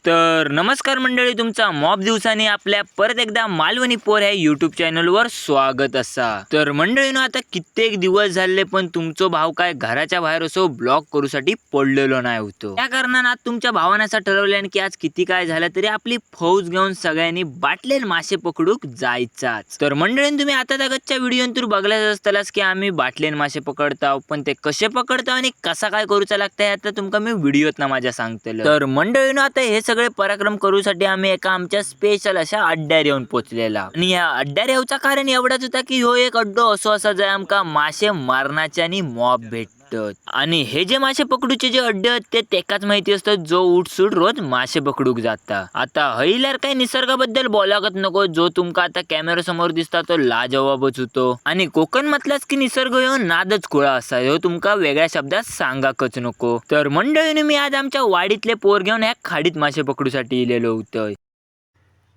तर नमस्कार मंडळी, तुमचा मॉब दिवसाने आपल्या परत एकदा मालवणी पोर ह्या यूट्यूब चॅनलवर स्वागत असा. तर मंडळीनं आता कित्येक दिवस झाले पण तुमचो भाव काय घराच्या बाहेर असो ब्लॉग करूसाठी पडलेलो नाही होतो. त्या कारणानं आज तुमच्या भावाने असं ठरवल्याने की आज किती काय झालं तरी आपली फौज घेऊन सगळ्यांनी बाटलेल मासे पकडूक जायचाच. तर मंडळीनं तुम्ही आता तगतच्या व्हिडिओ तूर बघलाच असतालाच की आम्ही बाटलेन मासे पकडताव, पण ते कसे पकडताव आणि कसा काय करूचा लागतं आता तुमका मी व्हिडिओत ना माझ्या सांगतलं. तर मंडळीनं आता हे सगळे पराक्रम करूसाठी आम्ही एका आमच्या स्पेशल अशा अड्ड्यार येऊन पोचलेला. आणि या अड्ड्यार येऊचा कारण एवढाच होता की ह्यो एक अड्डो असो असा जाय आमका मासे मारण्याचे आणि मॉब भेटतात. आणि हे जे मासे पकडूचे जे अड्डे आहेत ते तेकाच माहिती असतात जो उठसूट रोज मासे पकडूक जाता. आता हईल्यार काही निसर्गाबद्दल बोलागत नको, जो तुमका आता कॅमेरा समोर दिसता तो लाजवाबच होतो. आणि कोकण म्हटलाच की निसर्ग ह्यो नादच खुळा असा, ह्यो तुमका वेगळ्या शब्दात सांगाकच नको. तर मंडळीने मी आज आमच्या वाडीतले पोर घेऊन ह्या खाडीत मासे पकडूसाठी इलेलो होतं.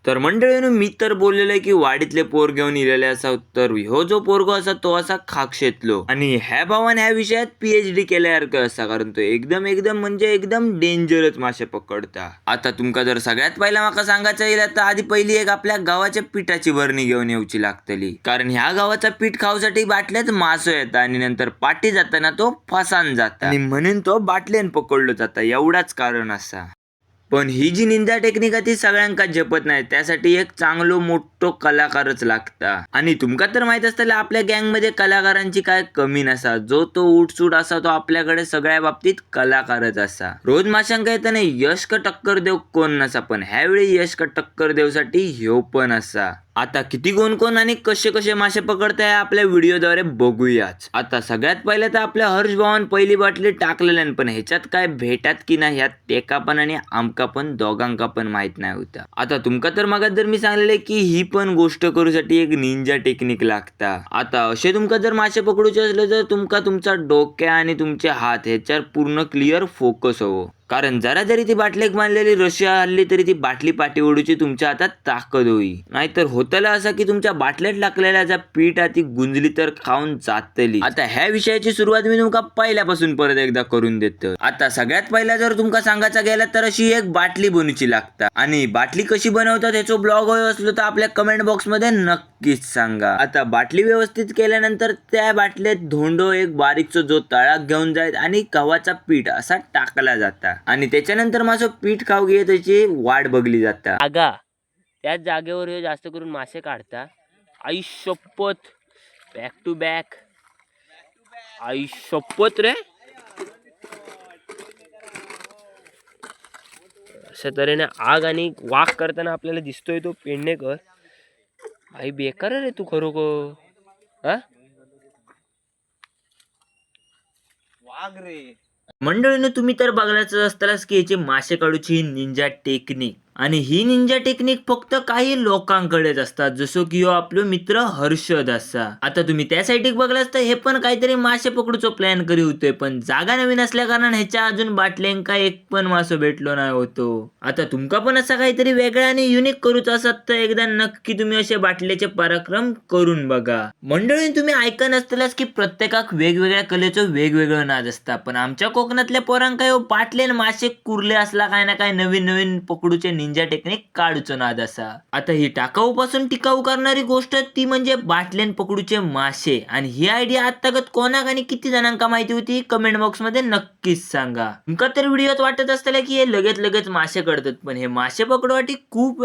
तर मंडळीनं मी तर बोललेलं आहे की वाडीतले पोर घेऊन इलेले असा, तर ह्यो जो पोरगो असा तो असा खाक्षेतलो आणि ह्या भावान ह्या विषयात PhD केल्यासारखं असा, कारण तो एकदम म्हणजे एकदम डेंजरच मासे पकडता. आता तुमका जर सगळ्यात पहिला माका सांगायचं येईल तर आधी पहिली एक आपल्या गावाच्या पिठाची बरणी घेऊन येऊची लागतली, कारण ह्या गावाचा पीठ खाऊसाठी बाटल्यात मासो येता आणि नंतर पाठी जाताना तो फसान जाता आणि म्हणून तो बाटल्यान पकडलो जाता, एवढाच कारण असा. पण ही जी निंदा टेक्निक आहे ती सगळ्यांका जपत नाही, त्यासाठी एक चांगलो मोठो कलाकारच लागता. आणि तुमका तर माहित असताना आपल्या गँग मध्ये कलाकारांची काय कमी नसा, जो तो उठसूट असा तो आपल्याकडे सगळ्या बाबतीत कलाकारच असा. रोज माशांका येताना यश का टक्कर देव कोण नसा, पण ह्यावेळी यश का टक्कर देवसाठी ह्यो पण असा. आता किती कोण आणि कसे मासे पकडताय आपल्या व्हिडिओद्वारे बघूयाच. आता सगळ्यात पहिले तर आपल्या हर्ष भावान पहिली बाटली टाकलेल्या, पण ह्याच्यात काय भेटात की नाही ह्यात तेका पण आणि आमका पण दोघांका पण माहित नाही होता. आता तुमका तर मागात जर मी सांगलेले की ही पण गोष्ट करूसाठी एक निंजा टेक्निक लागता. आता असे तुमका जर मासे पकडूचे असले तर तुमका तुमचा डोक्या आणि तुमचे हात ह्याच्यावर पूर्ण क्लिअर फोकस हवं, कारण जरा जरी ती बाटलीक बांधलेली रशी हल्ली तरी ती बाटली पाठी ओढूची तुमच्या हातात ताकद होई. नाहीतर होतला असा की तुमच्या बाटल्यात टाकलेल्या ज्या पीठ ती गुंजली तर खाऊन जातली. आता ह्या विषयाची सुरुवात मी तुमका पहिल्यापासून परत एकदा करून देतो. आता सगळ्यात पहिला जर तुमका सांगायचा गेला तर अशी एक बाटली बनवूची लागता, आणि बाटली कशी बनवतात ह्याचो ब्लॉग होय असलो तर आपल्या कमेंट बॉक्स मध्ये नक्कीच सांगा. आता बाटली व्यवस्थित केल्यानंतर त्या बाटलीत धोंडो एक बारीकचो जो तळाक घेऊन जायत आणि गव्हाचा पीठ असा टाकला जाता, आणि त्याच्यानंतर माझं पीठ खाऊ घे त्याची वाट बघली जाता. आगा त्याच जागेवर हे जास्त करून मासे काढता. आई शपथ, बॅक टू बॅक, आई शपथ रे. अशा तऱ्हेने आग आणि वाघ करताना आपल्याला दिसतोय तो पेडणेकर. आई बेकार रे तू खरोखर. हा वाघ रे. मंडळीनं तुम्ही तर बघलाच असताच की याची मासे काढूची निंजा टेक्निक, आणि ही निंजा टेक्निक फक्त काही लोकांकडेच असतात, जसं की आपलो मित्र हर्षद असा. आता तुम्ही त्यासाठी बघलाच तर हे पण काहीतरी मासे पकडूचो प्लॅन करी होतोय, पण जागा नवीन असल्या कारण ह्याच्या अजून बाटल्यांका एक पण मासो भेटलो नाही होतो. आता तुमका पण असा काहीतरी वेगळा आणि युनिक करूच असत तर एकदा नक्की तुम्ही असे बाटल्याचे पराक्रम करून बघा. मंडळी तुम्ही ऐकत असताच की प्रत्येकाक वेगवेगळ्या कलेचं वेगवेगळं नाद असता, पण आमच्या कोकणातल्या पोरांका बाटलेन मासे कुर्ले असला काय ना काय नवीन पकडूचे निंजा टेक्निक काढूचो नाद असा. आता ही टाकाऊ पासून टिकाऊ करणारी गोष्ट ती म्हणजे बाटलेन पकडूचे मासे, आणि ही आयडिया आतागत कोणाक आणि किती जणांका माहिती होती कमेंट बॉक्स मध्ये नक्कीच सांगा. तुमका तर व्हिडिओत वाटत असताना की हे लगेच मासे काढतात, पण हे मासे पकडवाटी खूप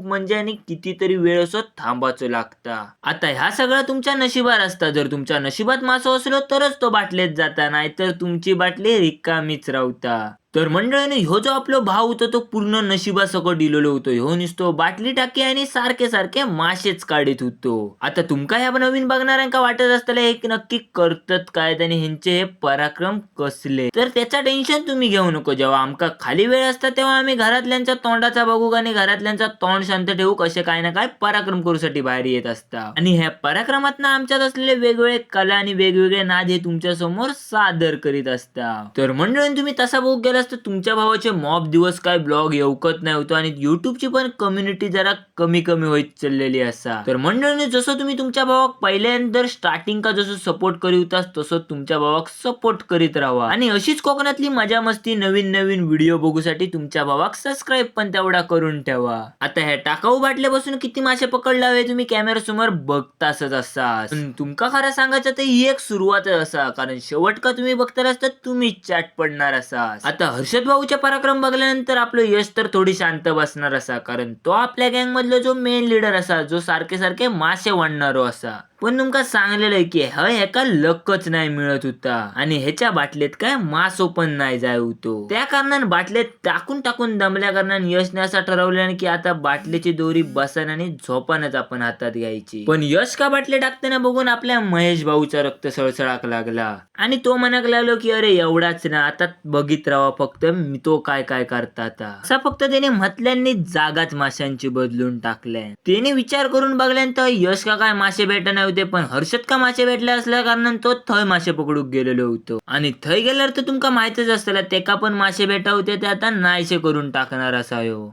म्हणजे आणि कितीतरी वेळ असो थांबाचो लागता. आता ह्या सगळ्या तुमच्या नशिबार असता, जर तुमच्या नशिबात मासो असलो तरच तो बाटलेत जाता, नाहीतर तुमची बाटली रिकामीच राहता. तर मंडळाने ह्यो जो आपला भाव होतो तो पूर्ण नशिबासकट दिलेलो होतो. ह्यो नुसतो बाटली टाकी आणि सारखे मासेच काढत होतो. आता तुमका ह्या नवीन बघणाऱ्यांका वाटत असताना एक नक्की करतात काय आणि ह्यांचे हे पराक्रम कसले, तर त्याचा टेन्शन तुम्ही घेऊ नको. जेव्हा आमका खाली वेळ असता तेव्हा आम्ही घरातल्यांच्या तोंडाचा बघू आणि घरातल्यांचा तोंड शांत ठेवू कसे काय ना काय पराक्रम करूसाठी बाहेर येत असता, आणि ह्या पराक्रमात आमच्यात असलेले वेगवेगळे कला आणि वेगवेगळे नाद हे तुमच्या समोर सादर करीत असता. तर मंडळी तुम्ही तसा बघू गेला तर तुमच्या भावाचे मॉब दिवस काय ब्लॉग येऊकत नाही होतो आणि युट्यूबची पण कम्युनिटी जरा कमी कमी होत चाललेली असा. तर मंडळीने जसं तुम्ही तुमच्या भावाक पहिल्यांदा स्टार्टिंग का जसं सपोर्ट करीत तसं तुमच्या भावाक सपोर्ट करीत राहा आणि अशीच कोकणातली मजा मस्ती नवीन नवीन व्हिडिओ बघूसाठी तुमच्या भावाक सबस्क्राईब पण तेवढा करून ठेवा. आता ह्या टाकाऊ बाटल्यापासून किती मासे पकडले हवे तुम्ही कॅमेरा समोर बघतासच असा. पण तुमका खरं सांगायचं तर ही एक सुरुवात असा, कारण शेवट का तुम्ही बघताच तर तुम्ही चॅट पडणार असा. आता हर्षद भाऊच्या पराक्रम बघल्यानंतर आपलं यश तर थोडी शांत बसणार असा, कारण तो आपल्या गँग मधला जो मेन लीडर असा, जो सारखे सारखे मासे वाढणारो असा. पण तुमका सांगलेलं आहे की ह्याका लकच नाही मिळत होता आणि ह्याच्या बाटलेत काय मासो पण नाही जाय होतो. त्या कारणाने बाटलेत टाकून टाकून दमल्या कारणाने यशने असं ठरवलं की आता बाटलीची दोरी बसन आणि झोपानच आपण हातात घ्यायची. पण यश का बाटले टाकताना बघून आपल्या महेश भाऊचा रक्त सळसळाक लागला आणि तो म्हणाक लागलो की अरे एवढाच ना, आता बघित राहा फक्त मी तो काय काय करता आता. असा फक्त त्याने म्हटल्यांनी जागाच माशांची बदलून टाकल्या. त्याने विचार करून बघल्यानंतर यश का काय मासे भेटत नाही होते, पण हर्षद का मासे भेटले असल्या कारणाने तो थंय मासे पकडूक गेलेलो होतो आणि थंय गेल्यावर तर तुमका माहितच असतला तेका पण मासे भेटा होते ते आता नाहीसे करून टाकणार असा ह्यो.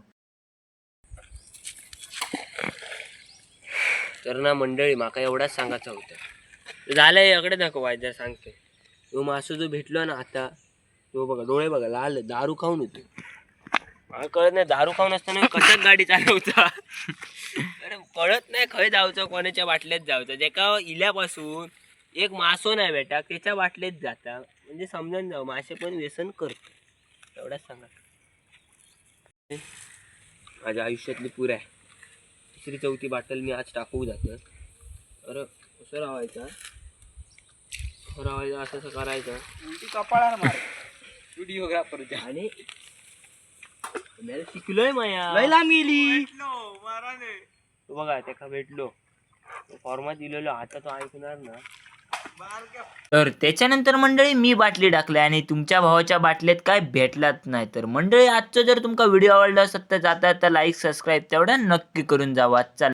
तर ना मंडळी माका एवढाच सांगायचं होतं. झालंय अकडे नको वायदा सांगते. तो मासू जो भेटलो ना आता, तो बघा डोळे बघा लाल, दारू खाऊन होतो. मला कळत नाही दारू खाऊन असताना कशात गाडी चालवता. अरे कळत नाही खय जायचं, कोणाच्या बाटल्यात जायचं. जेका इल्यापासून एक मासो नाही बेटा त्याच्या बाटलेत जाता, म्हणजे समजून जाऊ मासे पण व्यसन करतो. एवढाच सांगा. माझ्या आयुष्यातली पुर आहे. तिसरी चौथी बाटल मी आज टाकू जातं. अरे कसं राहायचं, असं करायचं कपाळाला मार व्हिडिओग्राफर आणि शिकलोय माया लयला मिली बघा त्याका भेटलो फॉर्मात दिलेलो. आता तो ऐकणार ना. तर त्याच्यानंतर मंडळी मी बाटली टाकली आणि तुमच्या भावाच्या बाटल्यात काय भेटलाच नाही. तर मंडळी आजचा जर तुमका व्हिडिओ आवडला असेल तर जाता लाईक सबस्क्राईब तेवढा नक्की करून जावा. चला.